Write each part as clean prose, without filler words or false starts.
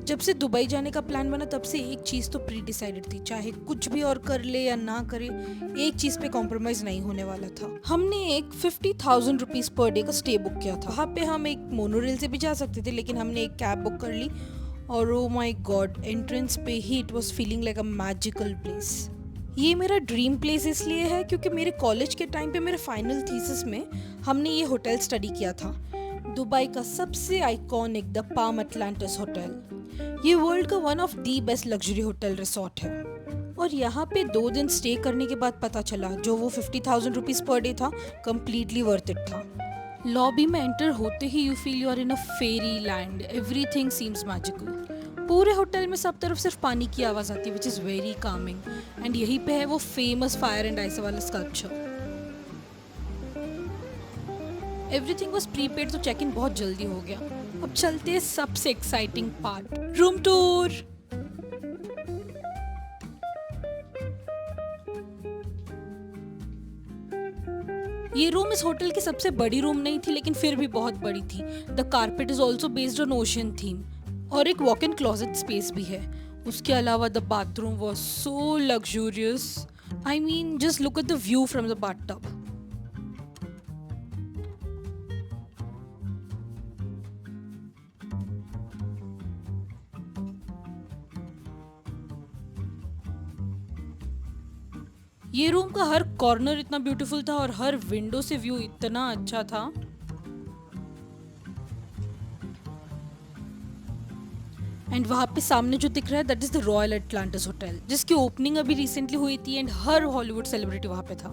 जब से दुबई जाने का प्लान बना तब से एक चीज़ तो प्री डिसाइडेड थी, चाहे कुछ भी और कर ले या ना करे, एक चीज़ पे कॉम्प्रोमाइज़ नहीं होने वाला था। हमने एक 50,000 रुपीज़ पर डे का स्टे बुक किया था। वहाँ पे हम एक मोनोरेल से भी जा सकते थे, लेकिन हमने एक कैब बुक कर ली और ओ माई गॉड, एंट्रेंस पे ही it was feeling like a magical place. ये मेरा ड्रीम प्लेस इसलिए है क्योंकि मेरे कॉलेज के टाइम पे मेरे फाइनल थीसिस में हमने ये होटल स्टडी किया था, दुबई का सबसे iconic the palm Atlantis hotel. ये वर्ल्ड का one of the best luxury hotel resort है और यहाँ पे 2 दिन स्टे करने के बाद पता चला जो वो 50,000 रुपीज़ पर डे था, कम्प्लीटली वर्थ इट था। लॉबी में एंटर होते ही you feel you are in a fairy land, everything seems magical. पूरे होटल में सब तरफ सिर्फ पानी की आवाज़ आती है which is very calming, and यहीं पे है वो फेमस फायर एंड आइस वाला स्कल्पचर। एवरीथिंग वॉज प्रीपेड तो चेक इन बहुत जल्दी हो गया। अब चलते हैं सबसे एक्साइटिंग पार्ट, रूम टूर। ये रूम इस होटल की सबसे बड़ी रूम नहीं थी, लेकिन फिर भी बहुत बड़ी थी। The carpet is also based on ocean theme और एक वॉक इन क्लोजेट स्पेस भी है। उसके अलावा the bathroom was so luxurious, I mean just look at the view from the bathtub. ये रूम का हर कॉर्नर इतना ब्यूटीफुल था और हर विंडो से व्यू इतना अच्छा था। एंड वहाँ पे सामने जो दिख रहा है that is the royal Atlantis hotel, जिसकी ओपनिंग अभी रिसेंटली हुई थी एंड हर हॉलीवुड सेलिब्रिटी वहाँ पे था।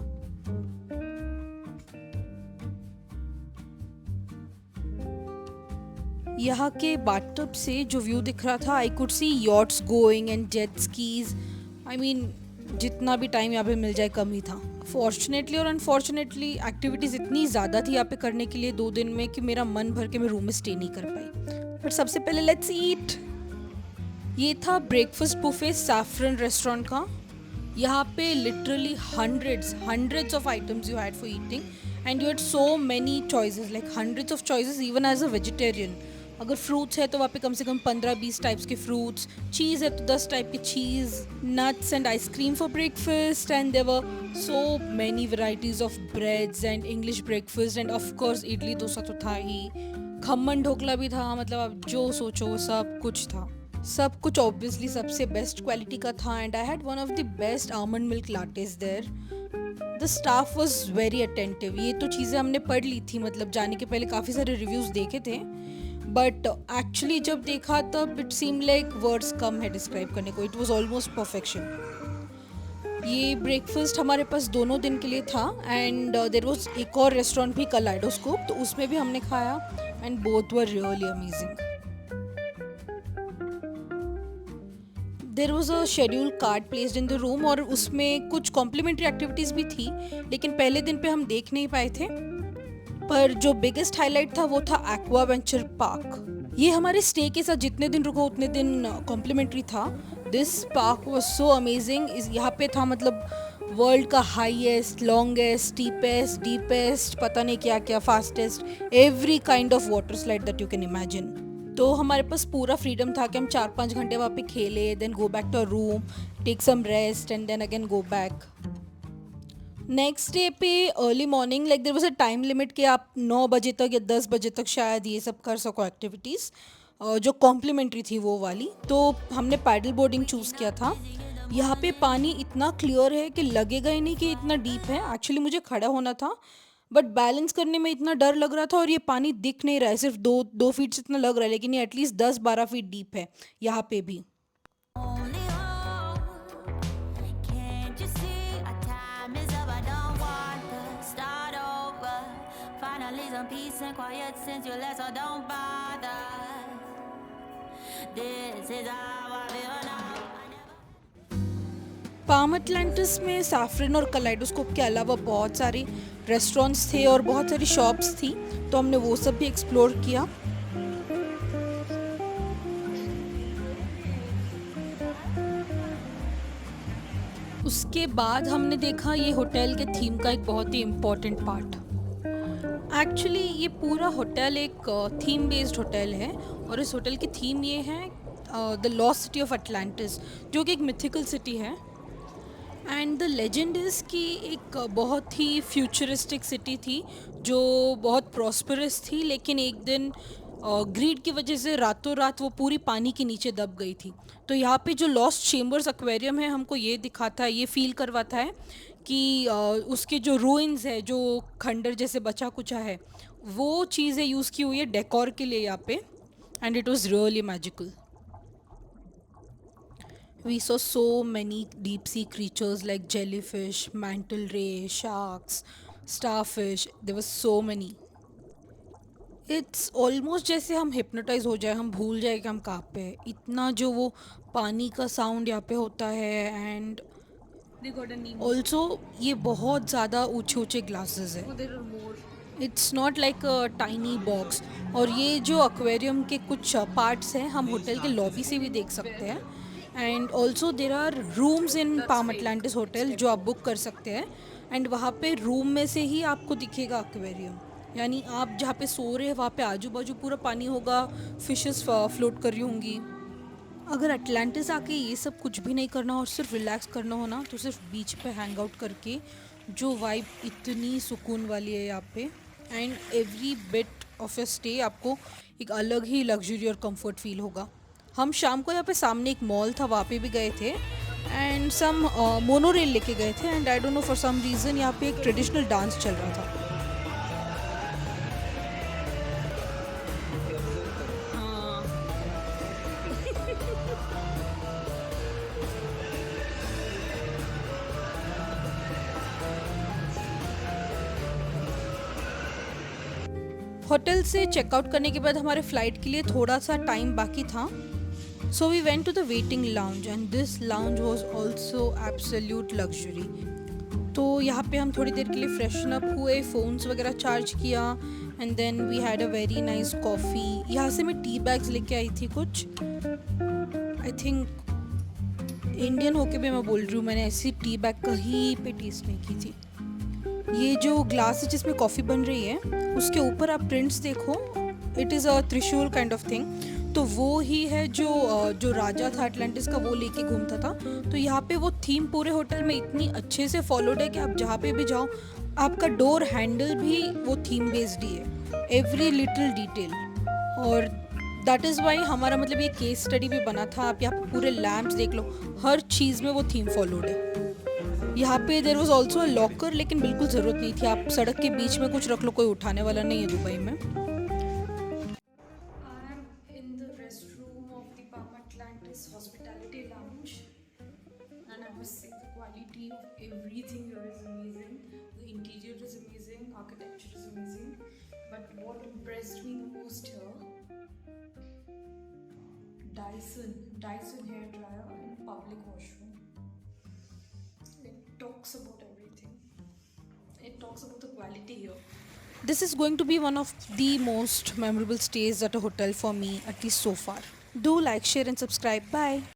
यहाँ के बाथटब से जो व्यू दिख रहा था, I could see yachts going and jet skis. I mean जितना भी टाइम यहाँ पे मिल जाए कम ही था। फॉर्चुनेटली और अनफॉर्चुनेटली एक्टिविटीज़ इतनी ज़्यादा थी यहाँ पे करने के लिए 2 दिन में कि मेरा मन भर के मैं रूम में स्टे नहीं कर पाई। पर सबसे पहले लेट्स ईट। ये था ब्रेकफास्ट बुफे सैफरन रेस्टोरेंट का। यहाँ पे literally hundreds of items you had for eating and you had so many choices, like hundreds of choices even as a vegetarian. अगर फ्रूट्स है तो वहाँ पे कम से कम 15-20 टाइप्स के फ्रूट्स, चीज़ है तो 10 टाइप की चीज़, nuts and ice cream for breakfast, and there were so many varieties of breads and English breakfast, and of course idli dosa तो था ही, खमन ढोकला भी था, मतलब आप जो सोचो सब कुछ था। सब कुछ ऑब्वियसली सबसे बेस्ट क्वालिटी का था and I had one of the best almond milk lattes there. The staff was very attentive. ये तो चीज़ें हमने पढ़ ली थी, मतलब जाने के पहले काफ़ी सारे रिव्यूज़ देखे थे, बट एक्चुअली जब देखा तब इट सीम लाइक वर्ड्स कम है डिस्क्राइब करने को, इट वॉज ऑलमोस्ट परफेक्शन। ये ब्रेकफास्ट हमारे पास दोनों दिन के लिए था एंड देर वॉज एक और रेस्टोरेंट भी कलाइडोस्कोप, तो उसमें भी हमने खाया and both were really amazing. There was a schedule card placed in the room और उसमें कुछ कॉम्प्लीमेंट्री एक्टिविटीज़ भी थी, लेकिन पहले दिन पे हम देख नहीं पाए थे। पर जो बिगेस्ट हाईलाइट था वो था एक्वा वेंचर पार्क। ये हमारे स्टे के साथ जितने दिन रुको उतने दिन कॉम्प्लीमेंट्री था। This park was so amazing. यहाँ पे था मतलब वर्ल्ड का हाईएस्ट, लॉन्गेस्ट, स्टीपेस्ट, डीपेस्ट, पता नहीं क्या क्या, fastest, every kind of water slide that you can imagine. तो हमारे पास पूरा फ्रीडम था कि हम 4-5 घंटे वहाँ पे खेले, then go back to our room, take some rest and then again go back. Next day पे early morning, like there was a time limit कि आप 9 बजे तक या 10 बजे तक शायद ये सब कर सको एक्टिविटीज़, जो कॉम्प्लीमेंट्री थी वो वाली। तो हमने पैडल बोर्डिंग चूज़ किया था। यहाँ पे पानी इतना क्लियर है कि लगेगा ही नहीं कि इतना डीप है। एक्चुअली मुझे खड़ा होना था बट बैलेंस करने में इतना डर लग रहा था और ये पानी दिख नहीं रहा है, सिर्फ 2 फीट से इतना लग रहा है, लेकिन ये एटलीस्ट 10-12 फीट डीप है यहाँ पे भी। पाम अटलांटिस में सैफरन और कलाइडोस्कोप के अलावा बहुत सारी रेस्टोरेंट्स थे और बहुत सारी शॉप्स थी, तो हमने वो सब भी एक्सप्लोर किया। उसके बाद हमने देखा ये होटल के थीम का एक बहुत ही इम्पोर्टेंट पार्ट। एक्चुअली ये पूरा होटल एक थीम बेस्ड होटल है और इस होटल की थीम ये है the lost city of Atlantis, जो कि एक मिथिकल सिटी है। एंड द लेजेंड इज़ कि एक बहुत ही फ्यूचरिस्टिक सिटी थी जो बहुत प्रॉस्परस थी, लेकिन एक दिन ग्रीड की वजह से रातों रात वो पूरी पानी के नीचे दब गई थी। तो यहाँ पे जो लॉस्ट चेम्बर्स एक्वेरियम है हमको ये दिखाता है, ये फील करवाता है कि उसके जो रूइंस है, जो खंडर जैसे बचा कुचा है, वो चीज़ें यूज़ की हुई है डेकोर के लिए यहाँ पे। And it was really magical. We saw so many deep sea creatures like jellyfish, mantle ray, sharks, starfish. There were so many. It's almost जैसे हम हिप्नोटाइज हो जाए, हम भूल जाए कि हम कहाँ पे हैं। इतना जो वो पानी का साउंड यहाँ पे होता है। एंड ऑल्सो ये बहुत ज़्यादा ऊंचे ऊंचे ग्लासेस है। It's not like a tiny box. और ये जो एक्वेरियम के कुछ पार्ट्स हैं हम होटल के लॉबी से भी देख सकते हैं। And also there are rooms in palm Atlantis hotel जो आप बुक कर सकते हैं। एंड वहाँ पे रूम में से ही आपको दिखेगा एक्वेरियम, यानी आप जहाँ पे सो रहे हैं वहाँ पे आजू बाजू पूरा पानी होगा, फिशेस फ्लोट कर रही होंगी। अगर अटलांटिस आके ये सब कुछ भी नहीं करना और सिर्फ रिलैक्स करना हो ना, तो सिर्फ बीच पे हैंग आउट करके जो वाइब इतनी सुकून वाली है यहाँ पे। And every bit of your stay आपको एक अलग ही लग्जरी और कंफर्ट फील होगा। हम शाम को यहाँ पे सामने एक मॉल था, वहाँ पे भी गए थे। एंड सम मोनो रेल लेके गए थे। And I don't know for some reason यहाँ पे एक ट्रेडिशनल डांस चल रहा था। हाँ। होटल से चेकआउट करने के बाद हमारे फ़्लाइट के लिए थोड़ा सा टाइम बाकी था। So we went to the waiting lounge and this lounge was also absolute luxury. तो यहाँ पे हम थोड़ी देर के लिए फ्रेशन अप हुए, फ़ोन्स वगैरह चार्ज किया। And then we had a very nice coffee. यहाँ से मैं टी बैग्स लेके आई थी कुछ। आई थिंक इंडियन होके भी मैं बोल रही हूँ, मैंने ऐसी टी बैग कहीं पे टेस्ट नहीं की थी। ये जो ग्लास है जिसमें कॉफ़ी बन रही है, उसके ऊपर आप प्रिंट्स देखो, इट इज़ अ त्रिशूल काइंड ऑफ थिंग। तो वो ही है जो राजा था अटलांटिस का, वो लेके घूमता था। तो यहाँ पे वो थीम पूरे होटल में इतनी अच्छे से फॉलोड है कि आप जहाँ पे भी जाओ, आपका डोर हैंडल भी वो थीम बेस्ड ही है, एवरी लिटिल डिटेल। और दैट इज़ वाई हमारा मतलब ये केस स्टडी भी बना था। आप यहाँ पे पूरे लैम्प्स देख लो, हर चीज़ में वो थीम फॉलोड है। यहाँ पे देर वॉज ऑल्सो लॉकर, लेकिन बिल्कुल ज़रूरत नहीं थी। आप सड़क के बीच में कुछ रख लो, कोई उठाने वाला नहीं है दुबई में। I am in the restroom of the Palm Atlantis Hospitality Lounge, and I must say the quality of everything here is amazing. The interior is amazing, architecture is amazing, but what impressed me the most here, Dyson hair dryer in public washroom. It talks about everything. It talks about the quality here. This is going to be one of the most memorable stays at a hotel for me, at least so far. Do like, share, and subscribe. Bye.